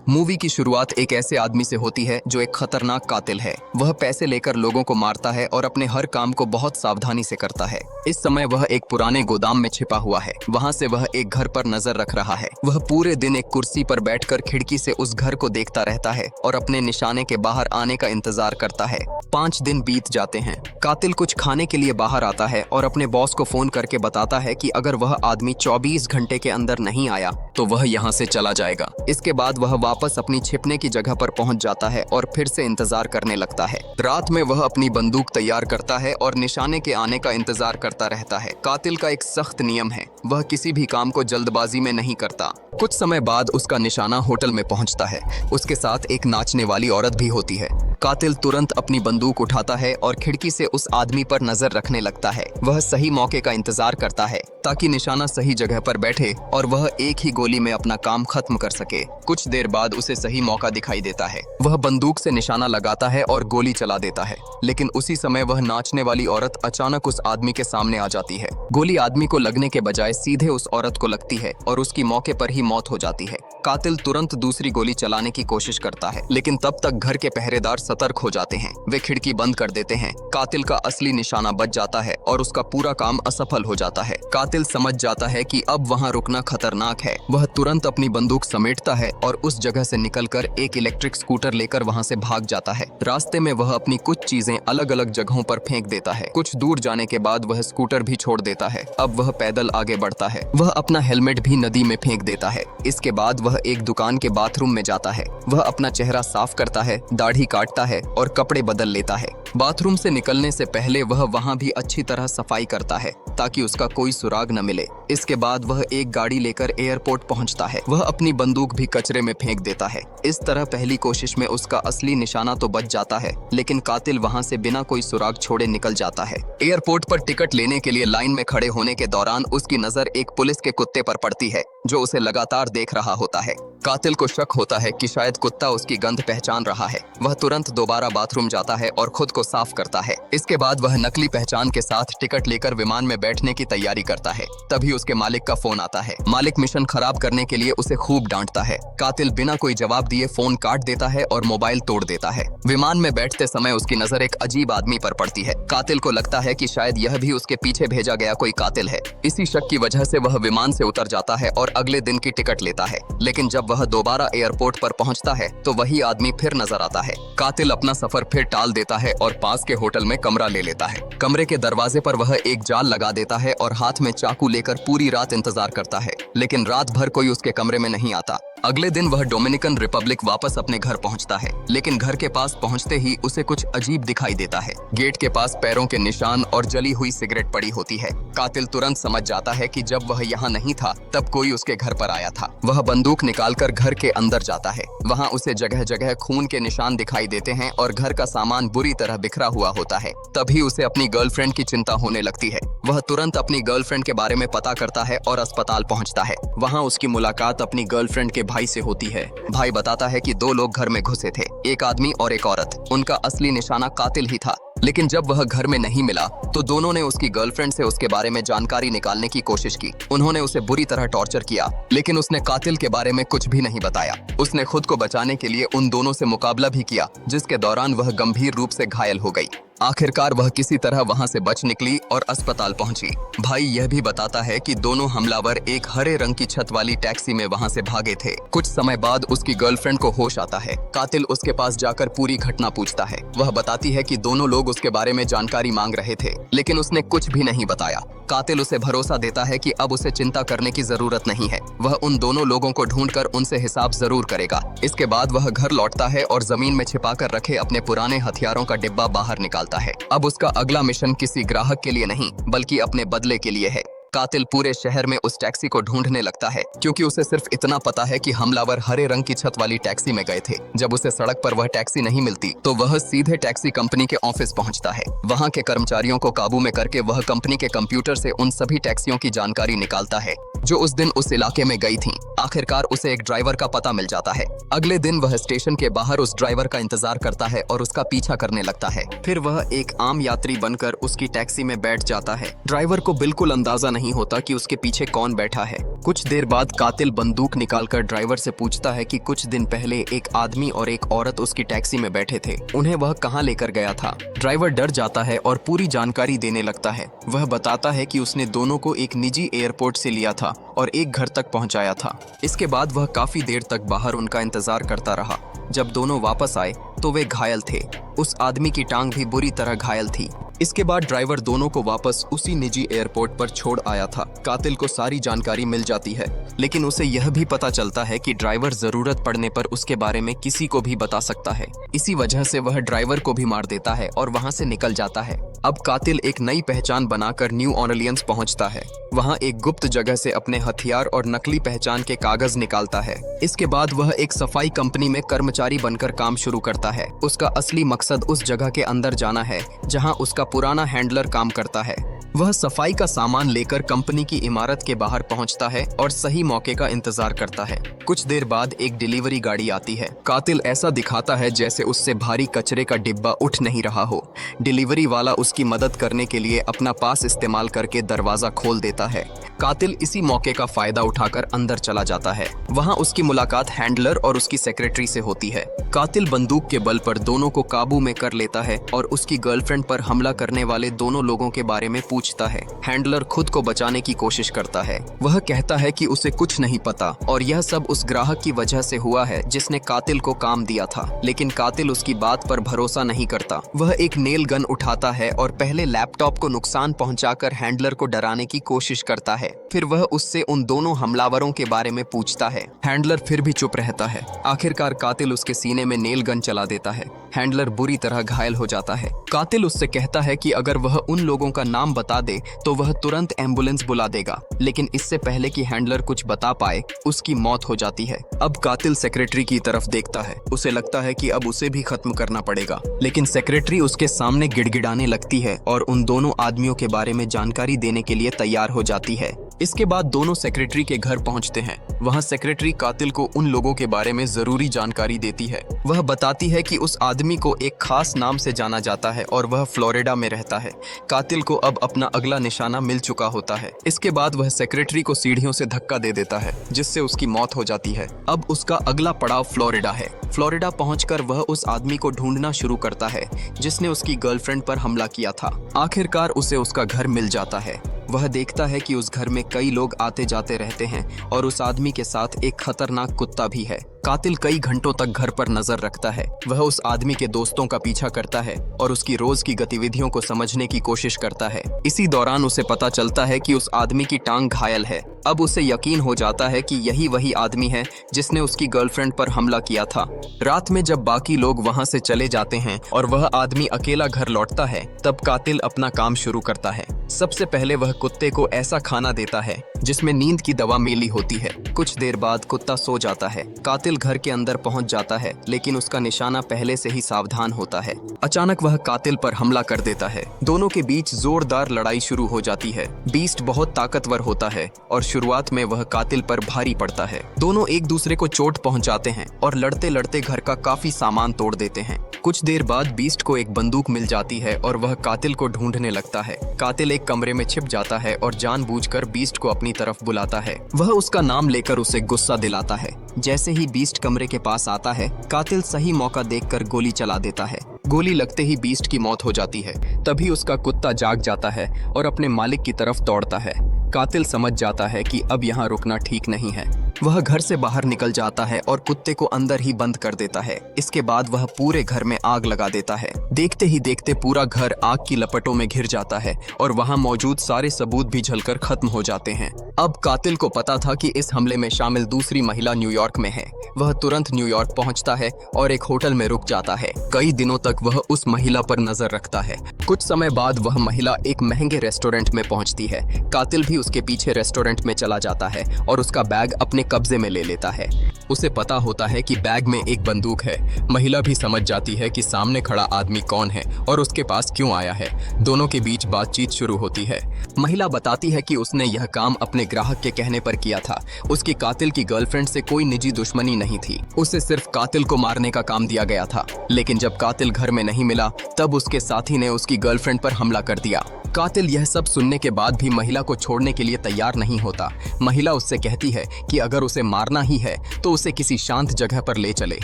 Movie की शुरुआत एक ऐसे आदमी से होती है जो एक खतरनाक कातिल है। वह पैसे लेकर लोगों को मारता है और अपने हर काम को बहुत सावधानी से करता है। इस समय वह एक पुराने गोदाम में छिपा हुआ है। वहां से वह एक घर पर नजर रख रहा है। वह पूरे दिन एक कुर्सी पर बैठकर खिड़की से उस घर को देखता रहता है और अपने निशाने के बाहर आने का इंतजार करता है। 5 दिन बीत जाते हैं। कातिल कुछ खाने के लिए बाहर आता है और अपने बॉस को फोन करके बताता है कि अगर वह आदमी 24 घंटे के अंदर नहीं आया तो वह यहाँ से चला जाएगा। इसके बाद वह वापस अपनी छिपने की जगह पर पहुंच जाता है और फिर से इंतजार करने लगता है। रात में वह अपनी बंदूक तैयार करता है और निशाने के आने का इंतजार करता रहता है। कातिल का एक सख्त नियम है, वह किसी भी काम को जल्दबाजी में नहीं करता। कुछ समय बाद उसका निशाना होटल में पहुंचता है। उसके साथ एक नाचने वाली औरत भी होती है। कातिल तुरंत अपनी बंदूक उठाता है और खिड़की से उस आदमी पर नजर रखने लगता है। वह सही मौके का इंतजार करता है ताकि निशाना सही जगह पर बैठे और वह एक ही गोली में अपना काम खत्म कर सके। कुछ देर बाद उसे सही मौका दिखाई देता है। वह बंदूक से निशाना लगाता है और गोली चला देता है, लेकिन उसी समय वह नाचने वाली औरत अचानक उस आदमी के सामने आ जाती है। गोली आदमी को लगने के बजाय सीधे उस औरत को लगती है और उसकी मौके पर ही मौत हो जाती है। कातिल तुरंत दूसरी गोली चलाने की कोशिश करता है, लेकिन तब तक घर के पहरेदार सतर्क हो जाते हैं। वे खिड़की बंद कर देते हैं। कातिल का असली निशाना बच जाता है और उसका पूरा काम असफल हो जाता है। कातिल समझ जाता है कि अब वहां रुकना खतरनाक है। वह तुरंत अपनी बंदूक समेटता है और उस जगह से निकलकर एक इलेक्ट्रिक स्कूटर लेकर वहां से भाग जाता है। रास्ते में वह अपनी कुछ चीजें अलग अलग जगहों पर फेंक देता है। कुछ दूर जाने के बाद वह स्कूटर भी छोड़ देता है। अब वह पैदल आगे बढ़ता है। वह अपना हेलमेट भी नदी में फेंक देता है। इसके बाद वह एक दुकान के बाथरूम में जाता है। वह अपना चेहरा साफ करता है, दाढ़ी काटता है और कपड़े बदल लेता है। बाथरूम से निकलने से पहले वह वहां भी अच्छी तरह सफाई करता है ताकि उसका कोई सुराग न मिले। इसके बाद वह एक गाड़ी लेकर एयरपोर्ट पहुंचता है। वह अपनी बंदूक भी कचरे में फेंक देता है। इस तरह पहली कोशिश में उसका असली निशाना तो बच जाता है, लेकिन कातिल वहां से बिना कोई सुराग छोड़े निकल जाता है। एयरपोर्ट पर टिकट लेने के लिए लाइन में खड़े होने के दौरान उसकी नजर एक पुलिस के कुत्ते पर पड़ती है जो उसे लगातार देख रहा होता है। कातिल को शक होता है कि शायद कुत्ता उसकी गंध पहचान रहा है। वह तुरंत दोबारा बाथरूम जाता है और खुद को साफ करता है। इसके बाद वह नकली पहचान के साथ टिकट लेकर विमान में बैठने की तैयारी करता है। तभी उसके मालिक का फोन आता है। मालिक मिशन खराब करने के लिए उसे खूब डांटता है। कातिल बिना कोई जवाब दिए फोन काट देता है और मोबाइल तोड़ देता है। विमान में बैठते समय उसकी नजर एक अजीब आदमी पर पड़ती है। कातिल को लगता है कि शायद यह भी उसके पीछे भेजा गया कोई कातिल है। इसी शक की वजह से वह विमान से उतर जाता है और अगले दिन की टिकट लेता है। लेकिन जब वह दोबारा एयरपोर्ट पर पहुंचता है तो वही आदमी फिर नजर आता है। कातिल अपना सफर फिर टाल देता है और पास के होटल में कमरा ले लेता है। कमरे के दरवाजे पर वह एक जाल लगा देता है और हाथ में चाकू लेकर पूरी रात इंतजार करता है, लेकिन रात भर कोई उसके कमरे में नहीं आता। अगले दिन वह डोमिनिकन रिपब्लिक वापस अपने घर पहुंचता है, लेकिन घर के पास पहुंचते ही उसे कुछ अजीब दिखाई देता है। गेट के पास पैरों के निशान और जली हुई सिगरेट पड़ी होती है। कातिल तुरंत समझ जाता है कि जब वह यहाँ नहीं था तब कोई उसके घर पर आया था। वह बंदूक निकालकर घर के अंदर जाता है। वहाँ उसे जगह जगह खून के निशान दिखाई देते हैं और घर का सामान बुरी तरह बिखरा हुआ होता है। तभी उसे अपनी गर्लफ्रेंड की चिंता होने लगती है। वह तुरंत अपनी गर्लफ्रेंड के बारे में पता करता है और अस्पताल पहुँचता है। वहाँ उसकी मुलाकात अपनी गर्लफ्रेंड के भाई से होती है। भाई बताता है कि 2 लोग घर में घुसे थे, एक आदमी और एक औरत। उनका असली निशाना कातिल ही था, लेकिन जब वह घर में नहीं मिला तो दोनों ने उसकी गर्लफ्रेंड से उसके बारे में जानकारी निकालने की कोशिश की। उन्होंने उसे बुरी तरह टॉर्चर किया, लेकिन उसने कातिल के बारे में कुछ भी नहीं बताया। उसने खुद को बचाने के लिए उन दोनों से मुकाबला भी किया, जिसके दौरान वह गंभीर रूप से घायल हो गई। आखिरकार वह किसी तरह वहां से बच निकली और अस्पताल पहुंची। भाई यह भी बताता है कि दोनों हमलावर एक हरे रंग की छत वाली टैक्सी में वहां से भागे थे। कुछ समय बाद उसकी गर्लफ्रेंड को होश आता है। कातिल उसके पास जाकर पूरी घटना पूछता है। वह बताती है कि दोनों लोग उसके बारे में जानकारी मांग रहे थे, लेकिन उसने कुछ भी नहीं बताया। कातिल उसे भरोसा देता है कि अब उसे चिंता करने की जरूरत नहीं है। वह उन दोनों लोगों को ढूंढकर उनसे हिसाब जरूर करेगा। इसके बाद वह घर लौटता है और जमीन में छिपाकर रखे अपने पुराने हथियारों का डिब्बा बाहर निकालता है। अब उसका अगला मिशन किसी ग्राहक के लिए नहीं बल्कि अपने बदले के लिए है। कातिल पूरे शहर में उस टैक्सी को ढूंढने लगता है, क्योंकि उसे सिर्फ इतना पता है कि हमलावर हरे रंग की छत वाली टैक्सी में गए थे। जब उसे सड़क पर वह टैक्सी नहीं मिलती तो वह सीधे टैक्सी कंपनी के ऑफिस पहुंचता है। वहां के कर्मचारियों को काबू में करके वह कंपनी के कंप्यूटर से उन सभी टैक्सियों की जानकारी निकालता है जो उस दिन उस इलाके में गई थीं। आखिरकार उसे एक ड्राइवर का पता मिल जाता है। अगले दिन वह स्टेशन के बाहर उस ड्राइवर का इंतजार करता है और उसका पीछा करने लगता है। फिर वह एक आम यात्री बनकर उसकी टैक्सी में बैठ जाता है। ड्राइवर को बिल्कुल अंदाजा नहीं होता कि उसके पीछे कौन बैठा है। कुछ देर बाद कातिल बंदूक निकालकर ड्राइवर से पूछता है कि कुछ दिन पहले एक आदमी और एक औरत उसकी टैक्सी में बैठे थे, उन्हें वह कहां लेकर गया था। ड्राइवर डर जाता है और पूरी जानकारी देने लगता है। वह बताता है कि उसने दोनों को एक निजी एयरपोर्ट से लिया था और एक घर तक पहुंचाया था। इसके बाद वह काफी देर तक बाहर उनका इंतजार करता रहा। जब दोनों वापस आए तो वे घायल थे। उस आदमी की टांग भी बुरी तरह घायल थी। इसके बाद ड्राइवर दोनों को वापस उसी निजी एयरपोर्ट पर छोड़ आया था। कातिल को सारी जानकारी मिल जाती है, लेकिन उसे यह भी पता चलता है कि ड्राइवर जरूरत पड़ने पर उसके बारे में किसी को भी बता सकता है। इसी वजह से वह ड्राइवर को भी मार देता है और वहां से निकल जाता है। अब कातिल एक नई पहचान बनाकर न्यू ऑरलियंस पहुंचता है। वहां एक गुप्त जगह से अपने हथियार और नकली पहचान के कागज निकालता है। इसके बाद वह एक सफाई कंपनी में कर्मचारी बनकर काम शुरू करता है। उसका असली मकसद उस जगह के अंदर जाना है जहां उसका पुराना हैंडलर काम करता है। वह सफाई का सामान लेकर कंपनी की इमारत के बाहर पहुंचता है और सही मौके का इंतजार करता है। कुछ देर बाद एक डिलीवरी गाड़ी आती है। कातिल ऐसा दिखाता है जैसे उससे भारी कचरे का डिब्बा उठ नहीं रहा हो। डिलीवरी वाला उसकी मदद करने के लिए अपना पास इस्तेमाल करके दरवाजा खोल देता है। कातिल इसी मौके का फायदा उठाकर अंदर चला जाता है। वहां उसकी मुलाकात हैंडलर और उसकी सेक्रेटरी से होती है। कातिल बंदूक के बल पर दोनों को काबू में कर लेता है और उसकी गर्लफ्रेंड पर हमला करने वाले दोनों लोगों के बारे में पूछता है। हैंडलर खुद को बचाने की कोशिश करता है। वह कहता है कि उसे कुछ नहीं पता और यह सब उस ग्राहक की वजह से हुआ है जिसने कातिल को काम दिया था, लेकिन कातिल उसकी बात पर भरोसा नहीं करता। वह एक नेल गन उठाता है और पहले लैपटॉप को नुकसान पहुंचाकर हैंडलर को डराने की कोशिश करता है। फिर वह उससे उन दोनों हमलावरों के बारे में पूछता है। हैंडलर फिर भी चुप रहता है। आखिरकार कातिल उसके सीने में नेल गन चला देता है। हैंडलर बुरी तरह घायल हो जाता है। कातिल उससे कहता है कि अगर वह उन लोगों का नाम बता दे तो वह तुरंत एम्बुलेंस बुला देगा, लेकिन इससे पहले कि हैंडलर कुछ बता पाए उसकी मौत हो जाती है। अब कातिल सेक्रेटरी की तरफ देखता है। उसे लगता है कि अब उसे भी खत्म करना पड़ेगा, लेकिन सेक्रेटरी उसके सामने गिड़गिड़ाने लगती है और उन दोनों आदमियों के बारे में जानकारी देने के लिए तैयार हो जाती है। इसके बाद दोनों सेक्रेटरी के घर पहुंचते हैं। वहां सेक्रेटरी कातिल को उन लोगों के बारे में जरूरी जानकारी देती है। वह बताती है कि उस आदमी को एक खास नाम से जाना जाता है और वह फ्लोरिडा में रहता है। कातिल को अब अपना अगला निशाना मिल चुका होता है। इसके बाद वह सेक्रेटरी को सीढ़ियों से धक्का दे देता है, जिससे उसकी मौत हो जाती है। अब उसका अगला पड़ाव फ्लोरिडा है। फ्लोरिडा पहुंचकर वह उस आदमी को ढूंढना शुरू करता है जिसने उसकी गर्लफ्रेंड पर हमला किया था। आखिरकार उसे उसका घर मिल जाता है। वह देखता है कि उस घर में कई लोग आते जाते रहते हैं और उस आदमी के साथ एक खतरनाक कुत्ता भी है। कातिल कई घंटों तक घर पर नजर रखता है। वह उस आदमी के दोस्तों का पीछा करता है और उसकी रोज की गतिविधियों को समझने की कोशिश करता है। इसी दौरान उसे पता चलता है कि उस आदमी की टांग घायल है। अब उसे यकीन हो जाता है कि यही वही आदमी है जिसने उसकी गर्लफ्रेंड पर हमला किया था। रात में जब बाकी लोग वहां से चले जाते हैं और वह आदमी अकेला घर लौटता है, तब कातिल अपना काम शुरू करता है। सबसे पहले वह कुत्ते को ऐसा खाना देता है जिसमें नींद की दवा मिली होती है। कुछ देर बाद कुत्ता सो जाता है। कातिल घर के अंदर पहुंच जाता है, लेकिन उसका निशाना पहले से ही सावधान होता है। अचानक वह कातिल पर हमला कर देता है। दोनों के बीच जोरदार लड़ाई शुरू हो जाती है। बीस्ट बहुत ताकतवर होता है और शुरुआत में वह कातिल पर भारी पड़ता है। दोनों एक दूसरे को चोट पहुंचाते हैं और लड़ते लड़ते घर का काफी सामान तोड़ देते हैं। कुछ देर बाद बीस्ट को एक बंदूक मिल जाती है और वह कातिल को ढूंढने लगता है। कातिल एक कमरे में छिप जाता है और जानबूझकर बीस्ट को अपनी तरफ बुलाता है। वह उसका नाम लेकर उसे गुस्सा दिलाता है। जैसे ही बीस्ट कमरे के पास आता है, कातिल सही मौका देखकर गोली चला देता है। गोली लगते ही बीस्ट की मौत हो जाती है। तभी उसका कुत्ता जाग जाता है और अपने मालिक की तरफ दौड़ता है। कातिल समझ जाता है कि अब यहाँ रुकना ठीक नहीं है। वह घर से बाहर निकल जाता है और कुत्ते को अंदर ही बंद कर देता है। इसके बाद वह पूरे घर में आग लगा देता है। देखते ही देखते पूरा घर आग की लपटों में घिर जाता है और वहाँ मौजूद सारे सबूत भी जलकर खत्म हो जाते हैं। अब कातिल को पता था कि इस हमले में शामिल दूसरी महिला न्यूयॉर्क में है। वह तुरंत न्यूयॉर्क पहुंचता है और एक होटल में रुक जाता है। कई दिनों तक वह उस महिला पर नजर रखता है। कुछ समय बाद वह महिला एक महंगे रेस्टोरेंट में पहुंचती है। कातिल भी उसके पीछे रेस्टोरेंट में चला जाता है और उसका बैग अपने कब्जे में ले लेता है। उसे पता होता है कि बैग में एक बंदूक है। महिला भी समझ जाती है कि सामने खड़ा आदमी कौन है और उसके पास क्यों आया है। दोनों के बीच बातचीत शुरू होती है। महिला बताती है कि उसने यह काम अपने ग्राहक के कहने पर किया था। उसकी कातिल की गर्लफ्रेंड से कोई निजी दुश्मनी नहीं थी, उसे सिर्फ कातिल को मारने का काम दिया गया था। लेकिन जब कातिल घर में नहीं मिला तब उसके साथी ने उसकी गर्लफ्रेंड पर हमला कर दिया। कातिल यह सब सुनने के बाद भी महिला को छोड़ने के लिए तैयार नहीं होता। महिला उससे कहती है कि अगर उसे मारना ही है तो उसे किसी शांत जगह पर ले चले।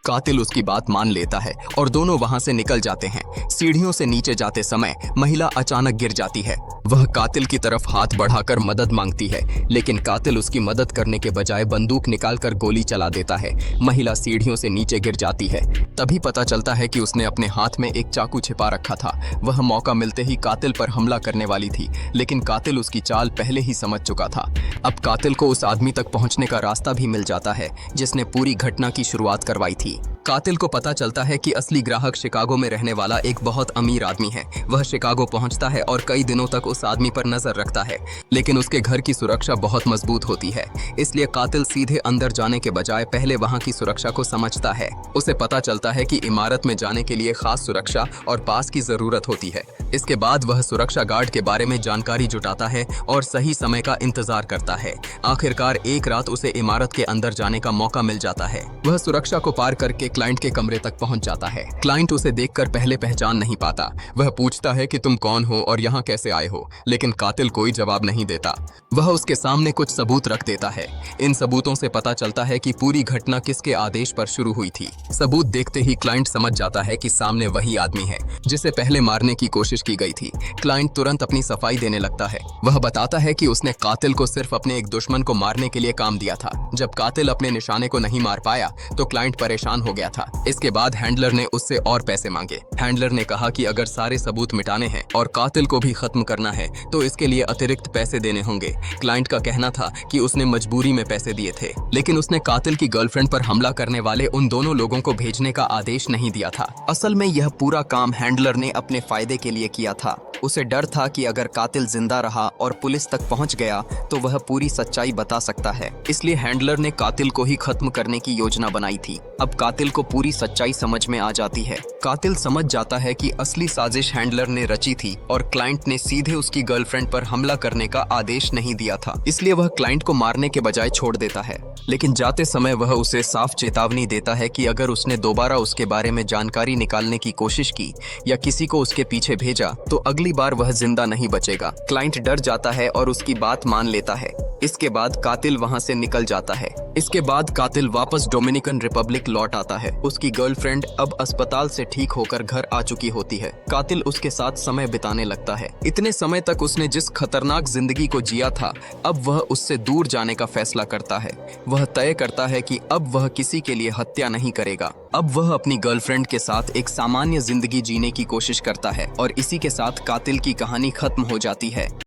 कातिल उसकी बात मान लेता है और दोनों वहां से निकल जाते हैं। सीढ़ियों से नीचे जाते समय महिला अचानक गिर जाती है। वह कातिल की तरफ हाथ बढ़ाकर मदद मांगती है, लेकिन कातिल उसकी मदद करने के बजाय बंदूक निकालकर गोली चला देता है। महिला सीढ़ियों से नीचे गिर जाती है। तभी पता चलता है कि उसने अपने हाथ में एक चाकू छिपा रखा था। वह मौका मिलते ही कातिल पर हमला करने वाली थी, लेकिन कातिल उसकी चाल पहले ही समझ चुका था। अब कातिल को उस आदमी तक पहुंचने का रास्ता भी मिल जाता है जिसने पूरी घटना की शुरुआत करवाई थी। कातिल को पता चलता है कि असली ग्राहक शिकागो में रहने वाला एक बहुत अमीर आदमी है। वह शिकागो पहुंचता है और कई दिनों तक उस आदमी पर नजर रखता है, लेकिन उसके घर की सुरक्षा बहुत मजबूत होती है। इसलिए कातिल सीधे अंदर जाने के बजाय पहले वहां की सुरक्षा को समझता है। उसे पता चलता है कि इमारत में जाने के लिए खास सुरक्षा और पास की जरूरत होती है। इसके बाद वह सुरक्षा गार्ड के बारे में जानकारी जुटाता है और सही समय का इंतजार करता है। आखिरकार एक रात उसे इमारत के अंदर जाने का मौका मिल जाता है। वह सुरक्षा को पार करके क्लाइंट के कमरे तक पहुंच जाता है। क्लाइंट उसे देखकर पहले पहचान नहीं पाता। वह पूछता है कि तुम कौन हो और यहाँ कैसे आए हो, लेकिन कातिल कोई जवाब नहीं देता। वह उसके सामने कुछ सबूत रख देता है। इन सबूतों से पता चलता है कि पूरी घटना किसके आदेश पर शुरू हुई थी। सबूत देखते ही क्लाइंट समझ जाता है कि सामने वही आदमी है जिसे पहले मारने की कोशिश की गई थी। क्लाइंट तुरंत अपनी सफाई देने लगता है। वह बताता है कि उसने कातिल को सिर्फ अपने एक दुश्मन को मारने के लिए काम दिया था। जब कातिल अपने निशाने को नहीं मार पाया तो क्लाइंट परेशान हो गया था। इसके बाद हैंडलर ने उससे और पैसे मांगे। हैंडलर ने कहा कि अगर सारे सबूत मिटाने हैं और कातिल को भी खत्म करना है तो इसके लिए अतिरिक्त पैसे देने होंगे। क्लाइंट का कहना था कि उसने मजबूरी में पैसे दिए थे, लेकिन उसने कातिल की गर्लफ्रेंड पर हमला करने वाले उन दोनों लोगों को भेजने का आदेश नहीं दिया था। असल में यह पूरा काम हैंडलर ने अपने फायदे के लिए किया था। उसे डर था कि अगर कातिल जिंदा रहा और पुलिस तक पहुंच गया तो वह पूरी सच्चाई बता सकता है। इसलिए हैंडलर ने कातिल को ही खत्म करने की योजना बनाई थी। अब कातिल को पूरी सच्चाई समझ में आ जाती है। कातिल समझ जाता है कि असली साजिश हैंडलर ने रची थी और क्लाइंट ने सीधे उसकी गर्लफ्रेंड पर हमला करने का आदेश नहीं दिया था। इसलिए वह क्लाइंट को मारने के बजाय छोड़ देता है, लेकिन जाते समय वह उसे साफ चेतावनी देता है कि अगर उसने दोबारा उसके बारे में जानकारी निकालने की कोशिश की या किसी को उसके पीछे भेजा तो अगली बार वह जिंदा नहीं बचेगा। क्लाइंट डर जाता है और उसकी बात मान लेता है। इसके बाद कातिल वहां से निकल जाता है। इसके बाद कातिल वापस डोमिनिकन रिपब्लिक लौट आता है। उसकी गर्लफ्रेंड अब अस्पताल से ठीक होकर घर आ चुकी होती है। कातिल उसके साथ समय बिताने लगता है। इतने समय तक उसने जिस खतरनाक जिंदगी को जिया था, अब वह उससे दूर जाने का फैसला करता है। वह तय करता है कि अब वह किसी के लिए हत्या नहीं करेगा। अब वह अपनी गर्लफ्रेंड के साथ एक सामान्य जिंदगी जीने की कोशिश करता है और इसी के साथ कातिल की कहानी खत्म हो जाती है।